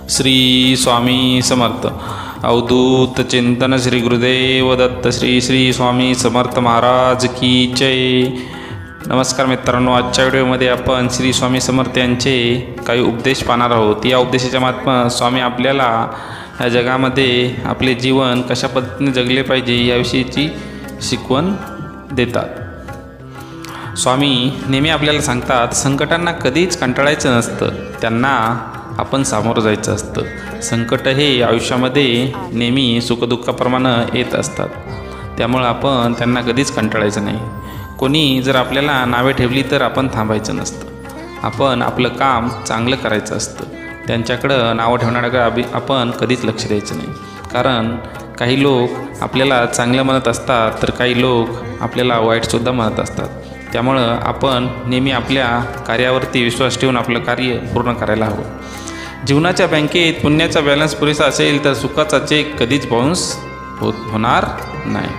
श्री स्वामी समर्थ. अवधूत चिंतन श्री गुरुदेव दत्त. श्री श्री स्वामी समर्थ महाराज की जय. नमस्कार मित्रांनो, आजच्या व्हिडिओमध्ये आपण श्री स्वामी समर्थ यांचे काही उपदेश पाहणार आहोत. या उपदेशाच्या माध्यमातून स्वामी आपल्याला या जगामध्ये आपले जीवन कशा पद्धतीने जगले पाहिजे याविषयीची शिकवण देतात. स्वामी नेहमी आपल्याला सांगतात, संकटांना कधीच कंटाळायचं नसतं, त्यांना आपण सामोरं जायचं असतं. संकट हे आयुष्यामध्ये नेहमी सुखदुःखाप्रमाणे येत असतात, त्यामुळं आपण त्यांना कधीच कंटाळायचं नाही. कोणी जर आपल्याला नावे ठेवली तर आपण थांबायचं नसतं, आपण आपलं काम चांगलं करायचं असतं. त्यांच्याकडं नावं ठेवण्याकडे आपण कधीच लक्ष द्यायचं नाही, कारण काही लोक आपल्याला चांगलं म्हणत असतात तर काही लोक आपल्याला वाईटसुद्धा म्हणत असतात. त्यामुळं आपण नेहमी आपल्या कार्यावरती विश्वास ठेवून आपलं कार्य पूर्ण करायला हवं. जीवनाच्या बँकेत पुण्याचा बॅलन्स पुरेसा असेल तर सुखाचा चेक कधीच बाउन्स होणार नाही.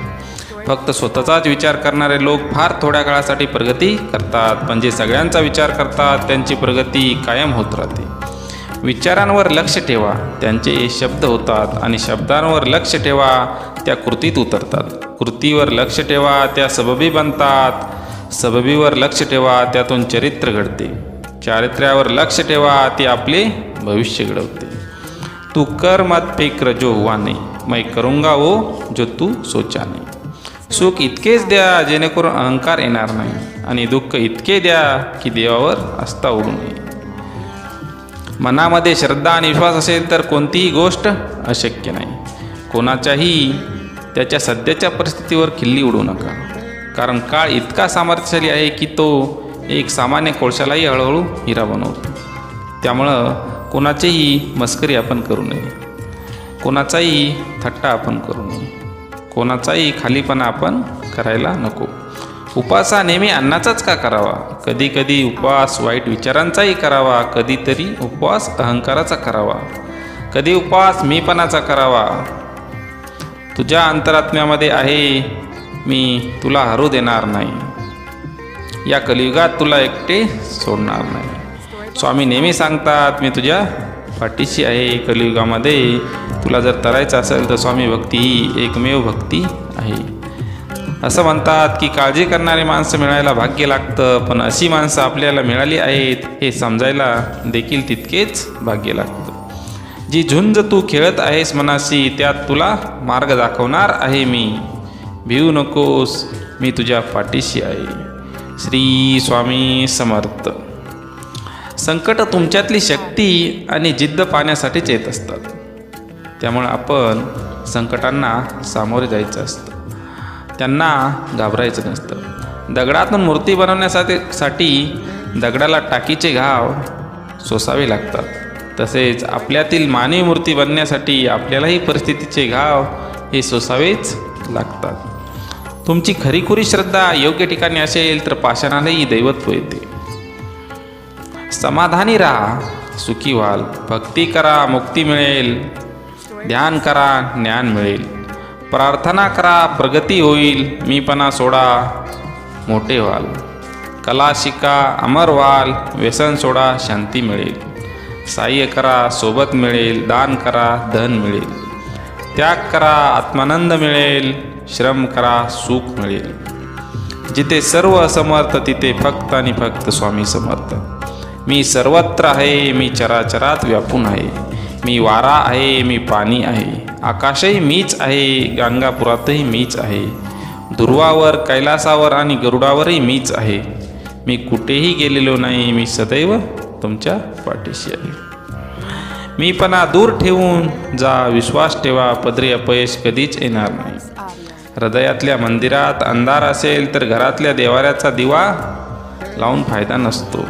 फक्त स्वतःचाच विचार करणारे लोक फार थोड्या काळासाठी प्रगती करतात, पण जे सगळ्यांचा विचार करतात त्यांची प्रगती कायम होत राहते. विचारांवर लक्ष ठेवा, त्यांचे शब्द होतात, आणि शब्दांवर लक्ष ठेवा, त्या कृतीत उतरतात. कृतीवर लक्ष ठेवा, त्या सबबी बनतात. सबबीवर लक्ष ठेवा, त्यातून चरित्र घडते. चारित्र्यावर लक्ष ठेवा, ते आपले भविष्य घडवते. तू कर मत फिक्र जो हुआ नहीं, मैं करूँगा वो जो तू सोचा नहीं. सुख इतकेच द्या जेणेकरून अहंकार येणार नाही, आणि दुःख इतके द्या की देवावर आस्था उडू नये. मनामध्ये श्रद्धा आणि विश्वास असेल तर कोणतीही गोष्ट अशक्य नाही. कोणाच्याही त्याच्या सध्याच्या परिस्थितीवर खिल्ली उडू नका, कारण काळ इतका सामर्थ्यशाली आहे की तो एक सामान्य कोळशालाही हळूहळू हिरा बनवतो. त्यामुळं कोणाचीही मस्करी आपण करू नये, कोणाचाही थट्टा आपण करू नये, कोणाचाही खालीपणा आपण करायला नको. उपवास हा नेहमी अन्नाचाच का करावा? कधी कधी उपवास वाईट विचारांचाही करावा, कधीतरी उपवास अहंकाराचा करावा, कधी उपवास मीपणाचा करावा. तुझ्या अंतरात्म्यामध्ये आहे मी तुला हरू देणार नाही, या कलियुगात तुला एकटे सोडणार नाही. स्वामी नेहमी सांगतात, मी तुझ्या पाठीशी आहे. कलियुगामध्ये तुला जर तरायचं असेल तर स्वामी भक्ती ही एकमेव भक्ती आहे. असं म्हणतात की काळजी करणारी माणसं मिळायला भाग्य लागतं, पण अशी माणसं आपल्याला मिळाली आहेत हे समजायला देखील तितकेच भाग्य लागतं. जी झुंज तू खेळत आहेस मनाशी, त्यात तुला मार्ग दाखवणार आहे मी. भिवू नकोस, मी तुझ्या पाठीशी आहे. श्री स्वामी समर्थ. संकट तुमच्यातली शक्ती आणि जिद्द पाहण्यासाठीच येत असतात, त्यामुळे आपण संकटांना सामोरे जायचं असतं, त्यांना घाबरायचं नसतं. दगडातून मूर्ती बनवण्यासाठी दगडाला टाकीचे घाव सोसावे लागतात, तसेच आपल्यातील मानवी मूर्ती बनण्यासाठी आपल्यालाही परिस्थितीचे घाव हे सोसावेच लागतात. तुमची खरीखुरी श्रद्धा योग्य ठिकाणी असेल तर पाषाणालाही दैवत्व येते. समाधानी राहा, सुखी व्हाल. भक्ती करा, मुक्ती मिळेल. ध्यान करा, ज्ञान मिळेल. प्रार्थना करा, प्रगती होईल. मीपणा सोडा, मोठे व्हाल. कला शिका, अमर व्हाल. व्यसन सोडा, शांती मिळेल. सहाय्य करा, सोबत मिळेल. दान करा, धन मिळेल. त्याग करा, आत्मानंद मिळेल. श्रम करा, सुख मिळेल. जिथे सर्व असमर्थ तिथे फक्त आणि फक्त स्वामी समर्थ. मी सर्वत्र आहे, मी चराचरात व्यापून आहे. मी वारा आहे, मी पाणी आहे. आकाशही मीच आहे, गाणगापुरातही मीच आहे. ध्रुवावर, कैलासावर आणि गरुडावरही मीच आहे. मी कुठेही गेलेलो नाही, मी सदैव तुमच्या पाठीशी आहे. मीपणा दूर ठेवून जा, विश्वास ठेवा, पदरी अपयश कधीच येणार नाही. हृदयातल्या मंदिरात अंधार असेल तर घरातल्या देवाऱ्याचा दिवा लावून फायदा नसतो.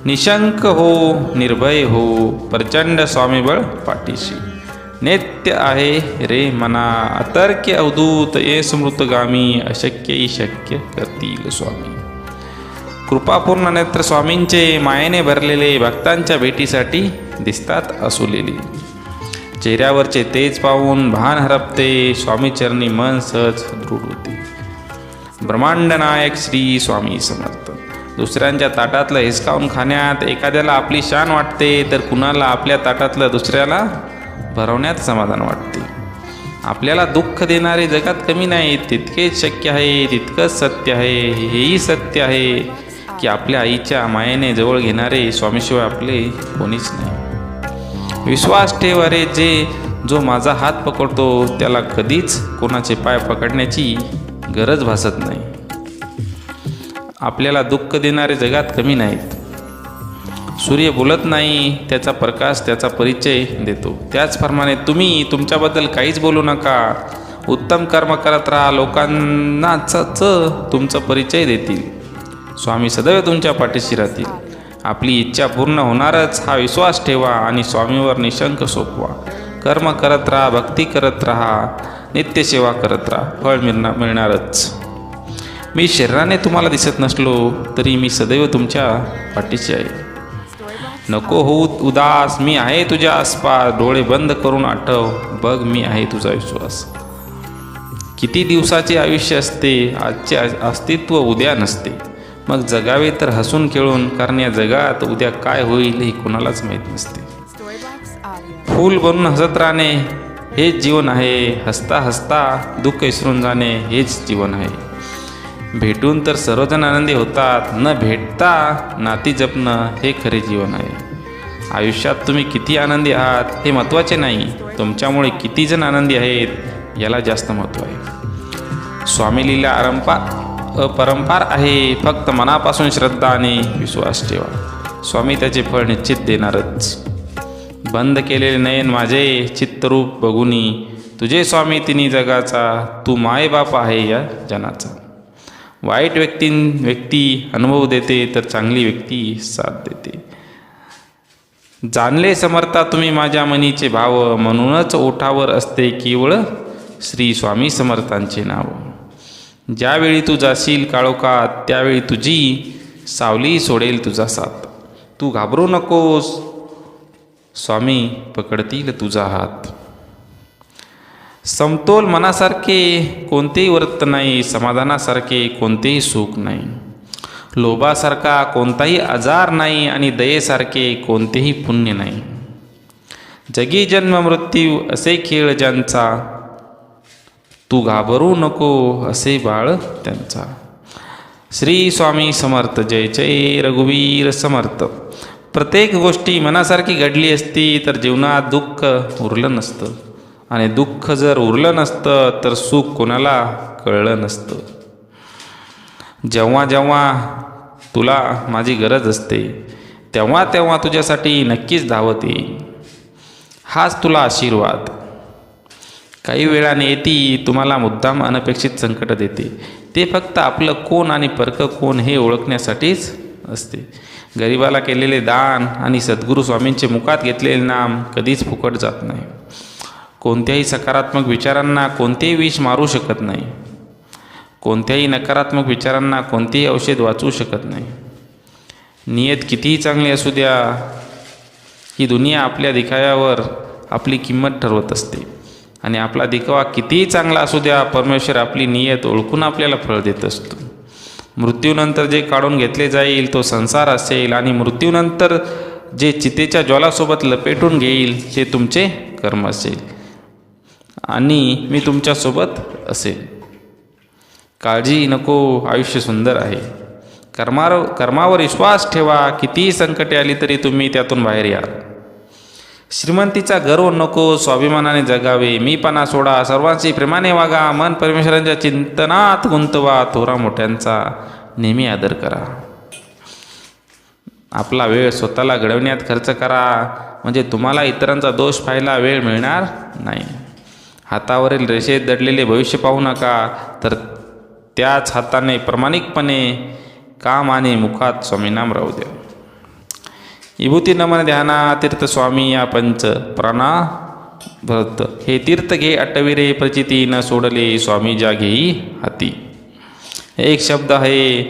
निशंक हो, निर्भय हो, प्रचंड स्वामीबळ पाठीशी. नित्य आहे रे मना, अतर्क्य अवधूत ये स्मृतगामी, अशक्यही शक्य करतील स्वामी. कृपापूर्ण नेत्र स्वामींचे मायेने भरलेले भक्तांच्या भेटीसाठी दिसतात असुलेली. चेहऱ्यावरचे तेज पाहून भान हरपते, स्वामीचरणी मन सहज दृढ होते. ब्रह्मांड नायक श्री स्वामी समर्थ. दुसऱ्यांच्या ताटातलं हिसकावून खाण्यात एखाद्याला आपली शान वाटते, तर कुणाला आपल्या ताटातलं दुसऱ्याला भरवण्यात समाधान वाटते. आपल्याला दुःख देणारे जगात कमी नाहीत. तितकेच शक्य आहे, तितकंच सत्य आहे. हेही सत्य आहे की आपल्या आईच्या मायेने जवळ घेणारे स्वामीशिवाय आपले कोणीच नाही. विश्वास ठेव, अरे जो माझा हात पकडतो त्याला कधीच कोणाचे पाय पकडण्याची गरज भासत नाही. आपल्याला दुःख देणारे जगात कमी नाहीत. सूर्य बोलत नाही, त्याचा प्रकाश त्याचा परिचय देतो. त्याचप्रमाणे तुम्ही तुमच्याबद्दल काहीच बोलू नका. उत्तम कर्म करत राहा. लोकांनाच तुमचा परिचय देतील. स्वामी सदैव तुमच्या पाठीशी राहतील. आपली इच्छा पूर्ण होणारच हा विश्वास ठेवा आणि स्वामीवर निशंक सोपवा. कर्म करत राहा, भक्ती करत राहा, नित्यसेवा करत राहा. फळ मिळणारच. मी शरीराने तुम्हाला दिसत नसलो तरी मी सदैव तुमच्या पाठीशी आहे. नको होऊ उदास, मी आहे तुझ्या आसपास. डोळे बंद करून आठव, बघ मी आहे तुझा विश्वास. किती दिवसाचे आयुष्य असते, आजचे अस्तित्व उद्या नसते. मग जगावे तर हसून खेळून, कारण या जगात उद्या काय होईल हे कोणालाच माहीत नसते. फूल बनून हसत राहणे हेच जीवन आहे. हसता हसता दुःख विसरून जाणे हेच जीवन आहे. भेटून तर सर्वजण आनंदी होतात, न भेटता नाती जपणं हे खरे जीवन आहे. आयुष्यात तुम्ही किती आनंदी आहात हे महत्त्वाचे नाही, तुमच्यामुळे किती जण आनंदी आहेत याला जास्त महत्त्व आहे. स्वामी लीला अपरंपार आहे. फक्त मनापासून श्रद्धा आणि विश्वास ठेवा. स्वामी त्याचे फळ निश्चित देणारच. बंद केलेले नयन माझे चित्तरूप बघुनी, तुझे स्वामी तिन्ही जगाचा. तू मायबाप आहे या जनाचा. वाईट व्यक्ती अनुभव देते, तर चांगली व्यक्ती साथ देते. जाणले समर्था तुम्ही माझ्या मनीचे भाव, म्हणूनच ओठावर असते केवळ श्री स्वामी समर्थांचे नाव. ज्यावेळी तू जाशील काळोखात, त्यावेळी तुझी सावली सोडेल तुझा साथ. तू घाबरू नकोस, स्वामी पकडतील तुझा हात. समतोल मनासारखे कोणतेही वर्त नाही, समाधानासारखे कोणतेही सुख नाही. लोभासारखा कोणताही आजार नाही आणि दयेसारखे कोणतेही पुण्य नाही. जगी जन्म मृत्यू असे खेळ ज्यांचा, तू घाबरू नको असे बाळ त्यांचा. श्री स्वामी समर्थ. जय जय रघुवीर समर्थ. प्रत्येक गोष्टी मनासारखी घडली असती तर जीवनात दुःख उरलं नसतं, आणि दुःख जर उरलं नसतं तर सुख कोणाला कळलं नसतं. जेव्हा जेव्हा तुला माझी गरज असते, तेव्हा तेव्हा तुझ्यासाठी नक्कीच धावत येईन. हाच तुला आशीर्वाद. काही वेळाने येती तुम्हाला मुद्दाम अनपेक्षित संकट देते. ते फक्त आपलं कोण आणि परक कोण हे ओळखण्यासाठीच असते. गरिबाला केलेले दान आणि सद्गुरू स्वामींचे मुखात घेतलेले नाम कधीच फुकट जात नाही. कोणत्याही सकारात्मक विचारांना कोणतेही विष मारू शकत नाही. कोणत्याही नकारात्मक विचारांना कोणतेही औषध वाचवू शकत नाही. नियत कितीही चांगली असू द्या, ही दुनिया आपल्या दिखाव्यावर आपली किंमत ठरवत असते. आणि आपला दिखावा कितीही चांगला असू द्या, परमेश्वर आपली नियत ओळखून आपल्याला फळ देत असतो. मृत्यूनंतर जे काढून घेतले जाईल तो संसार असेल, आणि मृत्यूनंतर जे चितेच्या ज्वालासोबत लपेटून घेईल ते तुमचे कर्म असेल, आणि मी तुमच्यासोबत असेल. काळजी नको, आयुष्य सुंदर आहे. कर्मावर विश्वास ठेवा. कितीही संकटे आली तरी तुम्ही त्यातून बाहेर या. श्रीमंतीचा गर्व नको, स्वाभिमानाने जगावे. मीपणा सोडा, सर्वांशी प्रेमाने वागा. मन परमेश्वरांच्या चिंतनात गुंतवा. थोरा मोठ्यांचा नेहमी आदर करा. आपला वेळ स्वतःला घडवण्यात खर्च करा, म्हणजे तुम्हाला इतरांचा दोष पाहायला वेळ मिळणार नाही. हातावरील रेषेत दडलेले भविष्य पाहू नका, तर त्याच हाताने प्रामाणिकपणे काम आणि मुखात स्वामीनाम राहू द्या. विभूती नमन ध्याना तीर्थ स्वामी या पंच प्राणा भरत. हे तीर्थ घे अटविरे प्रचिती न सोडले स्वामी जा घेई हाती. एक शब्द आहे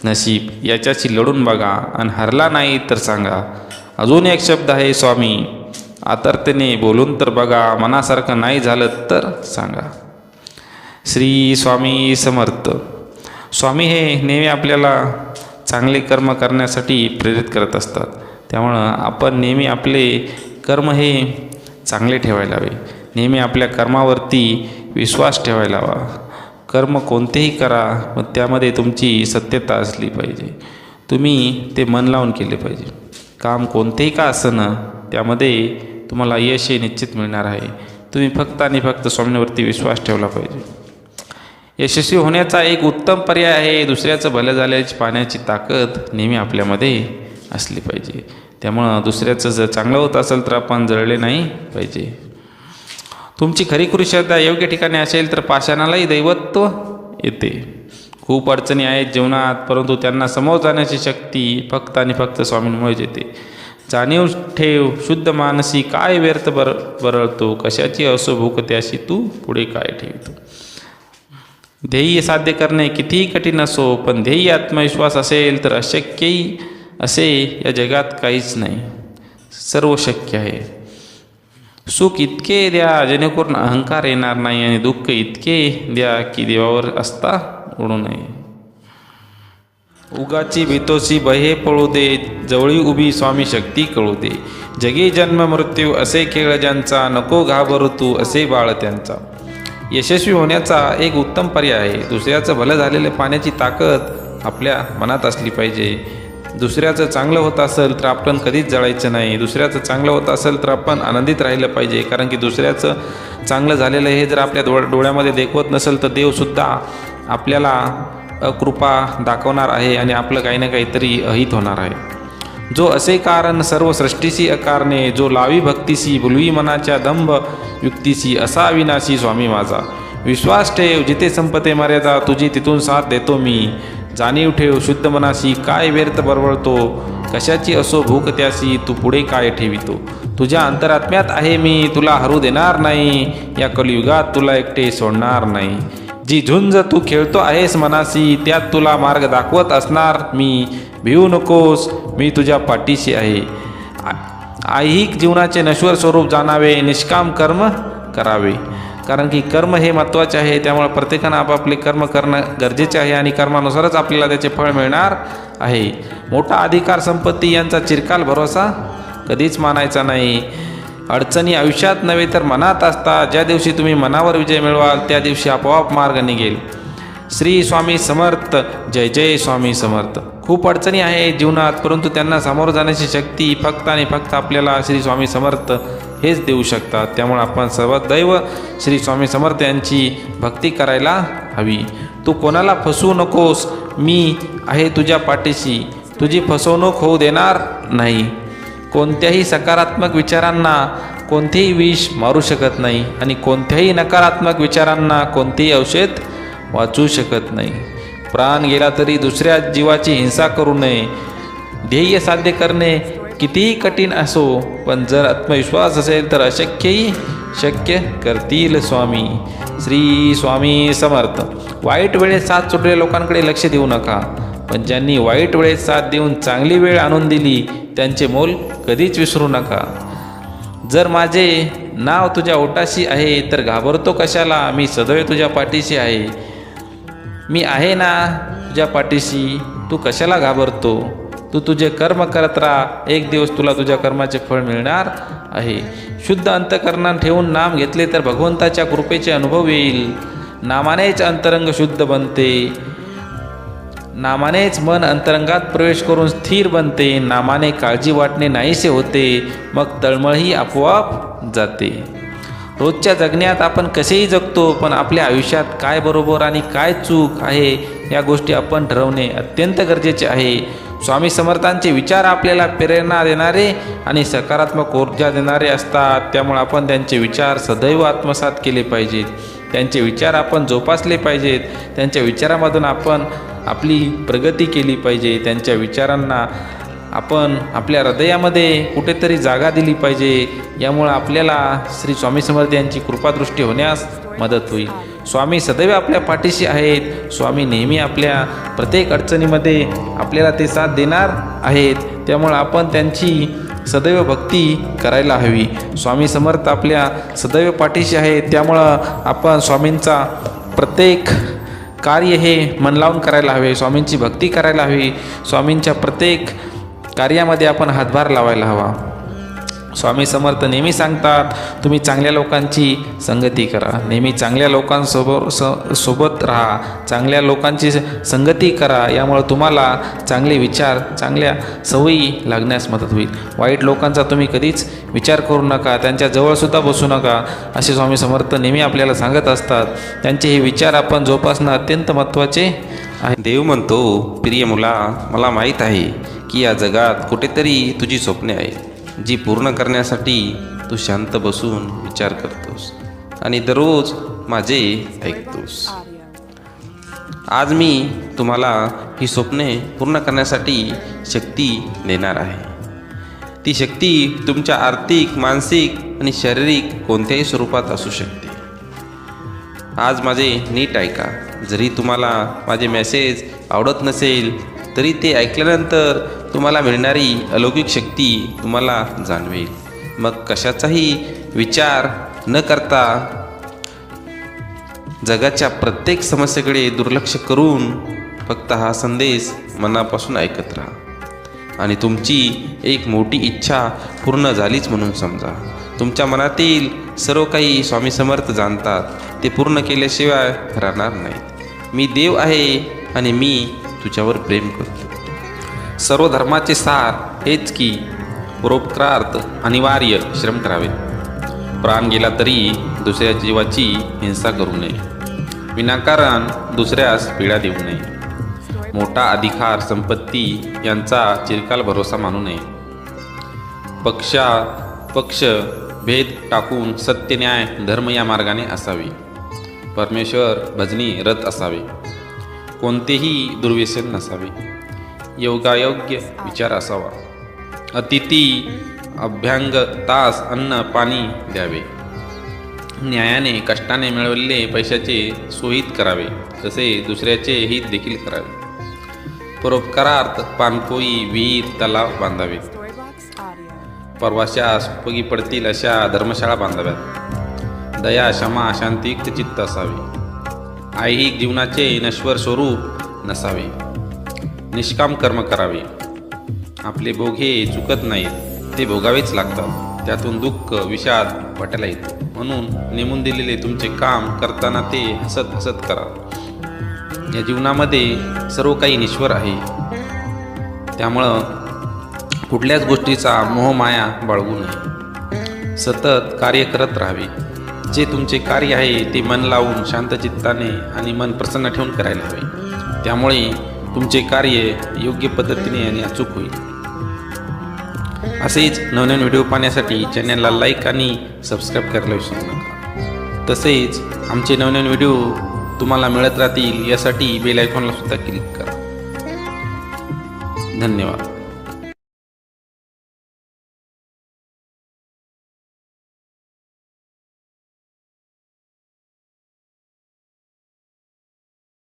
नशीब, याच्याशी लढून बघा आणि हरला नाही तर सांगा. अजून एक शब्द आहे स्वामी, आतरतेने बोलून तर बघा. मनासारखं नाही झालं तर सांगा. श्री स्वामी समर्थ. स्वामी हे नेहमी आपल्याला चांगले कर्म करण्यासाठी प्रेरित करत असतात. त्यामुळं आपण नेहमी आपले कर्म हे चांगले ठेवायला हवे. नेहमी आपल्या कर्मावरती विश्वास ठेवायला हवा. कर्म कोणतेही करा, पण त्यामध्ये तुमची सत्यता असली पाहिजे. तुम्ही ते मन लावून केले पाहिजे. काम कोणतेही का असणं, त्यामध्ये तुम्हाला यश हे निश्चित मिळणार आहे. तुम्ही फक्त आणि फक्त स्वामींवरती विश्वास ठेवला पाहिजे. यशस्वी होण्याचा एक उत्तम पर्याय आहे दुसऱ्याचं भलं झाल्याची पाहण्याची ताकद नेहमी आपल्यामध्ये असली पाहिजे. त्यामुळं दुसऱ्याचं जर चांगलं होत असेल तर आपण जळले नाही पाहिजे. तुमची खरीखुरी श्रद्धा योग्य ठिकाणी असेल तर पाषाणालाही दैवत्व येते. खूप अडचणी आहेत जीवनात, परंतु त्यांना समोर जाण्याची शक्ती फक्त आणि फक्त स्वामींमुळेच येते. जाणीव ठेव शुद्ध मानसी, काय व्यर्थ बरळतो, कशाची असो भूक त्याशी तू पुढे काय ठेवतो. ध्येय साध्य करणे कितीही कठीण असो, पण ध्येय आत्मविश्वास असेल तर अशक्यही असे या जगात काहीच नाही. सर्व शक्य आहे. सुख इतके द्या जेणेकरून अहंकार येणार नाही, आणि दुःख इतके द्या की देवावर असता उडू नये. उगाची भीतोसी बहे पळू दे, जवळी उभी स्वामी शक्ती कळू दे. जगी जन्म मृत्यू असे खेळ ज्यांचा, नको घाबरू तू असे बाळ त्यांचा. यशस्वी होण्याचा एक उत्तम पर्याय आहे दुसऱ्याचं भलं झालेलं पाहण्याची ताकद आपल्या मनात असली पाहिजे. दुसऱ्याचं चांगलं होत असेल तर आपण कधीच जळायचं नाही. दुसऱ्याचं चांगलं होत असेल तर आपण आनंदित राहिलं पाहिजे. कारण की दुसऱ्याचं चांगलं झालेलं हे जर आपल्या डोळ्यामध्ये देखवत नसेल तर देवसुद्धा आपल्याला अकृपा दाखवणार आहे, आणि आपलं काही ना काहीतरी अहित होणार आहे. जो असे कारण सर्व सृष्टीसी अकारणे, जो लावी भक्तीसी भुलवी मनाच्या दंभ युक्तीसी, असा अविनाशी स्वामी माझा. विश्वास ठेव जिथे संपते मर्यादा तुझी, तिथून साथ देतो मी. जाणीव ठेव शुद्ध मनाशी, काय व्यर्थ बरवळतो, कशाची असो भूक त्यासी तू पुढे काय ठेवितो. तुझ्या अंतरात्म्यात आहे मी, तुला हरू देणार नाही, या कलियुगात तुला एकटे सोडणार नाही. जी झुंज तू खेळतो आहेस मनासी, त्यात तुला मार्ग दाखवत असणार मी. भिवू नकोस, मी तुझ्या पाठीशी आहे. ऐहिक जीवनाचे नश्वर स्वरूप जाणावे, निष्काम कर्म करावे. कारण की कर्म हे महत्त्वाचे आहे. त्यामुळे प्रत्येकानं आपापले कर्म करणं गरजेचे आहे, आणि कर्मानुसारच आपल्याला त्याचे फळ मिळणार आहे. मोठा अधिकार संपत्ती यांचा चिरकाल भरोसा कधीच मानायचा नाही. अडचणी आयुष्यात नव्हे तर मनात असतात. ज्या दिवशी तुम्ही मनावर विजय मिळवाल त्या दिवशी आपोआप मार्ग निघेल. श्री स्वामी समर्थ. जय जय स्वामी समर्थ. खूप अडचणी आहेत जीवनात, परंतु त्यांना सामोरं जाण्याची शक्ती फक्त आणि फक्त आपल्याला श्री स्वामी समर्थ हेच देऊ शकतात. त्यामुळे आपण सर्वदैव श्री स्वामी समर्थ यांची भक्ती करायला हवी. तू कोणाला फसवू नकोस, मी आहे तुझ्या पाठीशी, तुझी फसवणूक होऊ देणार नाही. कोणत्याही सकारात्मक विचारांना कोणतेही विष मारू शकत नाही, आणि कोणत्याही नकारात्मक विचारांना कोणतेही औषध वाचू शकत नाही. प्राण गेला तरी दुसऱ्या जीवाची हिंसा करू नये. ध्येय साध्य करणे कितीही कठीण असो, पण जर आत्मविश्वास असेल तर अशक्यही शक्य करतील स्वामी. श्री स्वामी समर्थ. वाईट वेळेत साथ सुटलेल्या लोकांकडे लक्ष देऊ नका, पण ज्यांनी वाईट वेळेत साथ देऊन चांगली वेळ आणून दिली त्यांचे मोल कधीच विसरू नका. जर माझे नाव तुझ्या ओटाशी आहे तर घाबरतो कशाला, मी सदैव तुझ्या पाठीशी आहे. मी आहे ना तुझ्या पाठीशी, तू कशाला घाबरतो. तू तुझे कर्म करत राहा, एक दिवस तुला तुझ्या कर्माचे फळ मिळणार आहे. शुद्ध अंतःकरणात ठेवून नाम घेतले तर भगवंताच्या कृपेचे अनुभव येईल. नामानेच अंतरंग शुद्ध बनते, नामानेच मन अंतरंगात प्रवेश करून स्थिर बनते. नामाने काळजी वाटणे नाहीसे होते, मग तळमळही आपोआप जाते. रोजच्या जगण्यात आपण कसेही जगतो, पण आपल्या आयुष्यात काय बरोबर आणि काय चूक आहे या गोष्टी आपण ठरवणे अत्यंत गरजेचे आहे. स्वामी समर्थांचे विचार आपल्याला प्रेरणा देणारे आणि सकारात्मक ऊर्जा देणारे असतात. त्यामुळे आपण त्यांचे विचार सदैव आत्मसात केले पाहिजेत. त्यांचे विचार आपण जोपासले पाहिजेत. त्यांच्या विचारामधून आपण आपली प्रगती केली पाहिजे. त्यांच्या विचारांना आपण आपल्या हृदयामध्ये कुठेतरी जागा दिली पाहिजे. यामुळं आपल्याला श्री स्वामी समर्थ यांची कृपादृष्टी होण्यास मदत होईल. स्वामी सदैव आपल्या पाठीशी आहेत. स्वामी नेहमी आपल्या प्रत्येक अडचणीमध्ये आपल्याला ते साथ देणार आहेत. त्यामुळं आपण त्यांची सदैव भक्ती करायला हवी. स्वामी समर्थ आपल्या सदैव पाठीशी आहेत. त्यामुळं आपण स्वामींचा प्रत्येक कार्य हे मन लावून करायला हवे, स्वामींची भक्ती करायला हवी, स्वामींच्या प्रत्येक कार्यामध्ये आपण हातभार लावायला हवा. स्वामी समर्थ नेहमी सांगतात, तुम्ही चांगल्या लोकांची संगती करा, नेहमी चांगल्या सोबत राहा, चांगल्या लोकांची संगती करा. यामुळे तुम्हाला चांगले विचार, चांगल्या सवयी लागण्यास मदत होईल. वाईट लोकांचा तुम्ही कधीच विचार करू नका, त्यांच्या जवळसुद्धा बसू नका, असे स्वामी समर्थ नेहमी आपल्याला सांगत असतात. त्यांचे हे विचार आपण जोपासणं अत्यंत महत्त्वाचे आहे. देव म्हणतो, प्रिय मुला, मला माहीत आहे की या जगात कुठेतरी तुझी स्वप्ने आहेत, जी पूर्ण करण्यासाठी तू शांत बसून विचार करतोस आणि दररोज माझे ऐकतोस. आज मी तुम्हाला ही स्वप्ने पूर्ण करण्यासाठी शक्ती देणार आहे. ती शक्ती तुमच्या आर्थिक, मानसिक आणि शारीरिक कोणत्याही स्वरूपात असू शकते. आज माझे नीट ऐका. जरी तुम्हाला माझे मेसेज आवडत नसेल तरी ते ऐकल्यानंतर तुम्हाला मिळणारी अलौकिक शक्ती तुम्हाला जाणवेल. मग कशाचाही विचार न करता जगाच्या प्रत्येक समस्येकडे दुर्लक्ष करून फक्त हा संदेश मनापासून ऐकत राहा आणि तुमची एक मोठी इच्छा पूर्ण झालीच म्हणून समजा. तुमच्या मनातील सर्व काही स्वामी समर्थ जाणतात, ते पूर्ण केल्याशिवाय राहणार नाहीत. मी देव आहे आणि मी तुझ्यावर प्रेम करतो. सर्व धर्माचे सार हेच की परोपकारार्थ अनिवार्य श्रम करावे. प्राण गेला तरी दुसऱ्या जीवाची हिंसा करू नये, विनाकारण दुसऱ्यास पीडा देऊ नये. मोठा अधिकार, संपत्ती यांचा चिरकाल भरोसा मानू नये. पक्ष भेद टाकून सत्य, न्याय, धर्म या मार्गाने असावे. परमेश्वर भजनी रत असावे. कोणतेही दुर्व्यसन नसावे. योगायोग्य विचार असावा. अतिथी अभ्यंग तास अन्न पाणी द्यावे. न्यायाने कष्टाने मिळवलेले पैशाचे सोयीत करावे, तसे दुसऱ्याचे हित देखील करावे. परोपकारार्थ पाणपोई, विहीर, तलाव बांधावे. प्रवाशास उपयोगी पडतील अशा धर्मशाळा बांधाव्यात. दया, क्षमा, शांतियुक्त चित्त असावे. ऐहिक जीवनाचे नश्वर स्वरूप नसावे. निष्काम कर्म करावे. आपले भोग हे चुकत नाहीत, ते भोगावेच लागतात. त्यातून दुःख, विषाद वाटायला येतो. म्हणून नेमून दिलेले तुमचे काम करताना ते हसत हसत करा. या जीवनामध्ये सर्व काही नश्वर आहे, त्यामुळं कुठल्याच गोष्टीचा मोहमाया बाळगू नये. सतत कार्य करत राहावे. जे तुमचे कार्य आहे ते मन लावून शांत चित्ताने आणि मन प्रसन्न ठेवून करायला हवे. त्यामुळे तुमचे कार्य योग्य पद्धतीने आणि अचूक होईल. असेच नवनवीन व्हिडिओ पाहण्यासाठी चॅनलला लाईक आणि सबस्क्राईब करायला विसरू नका. तसेच आमचे नवनवीन व्हिडिओ तुम्हाला मिळत राहतील यासाठी बेल आयकॉनला सुद्धा क्लिक करा. धन्यवाद.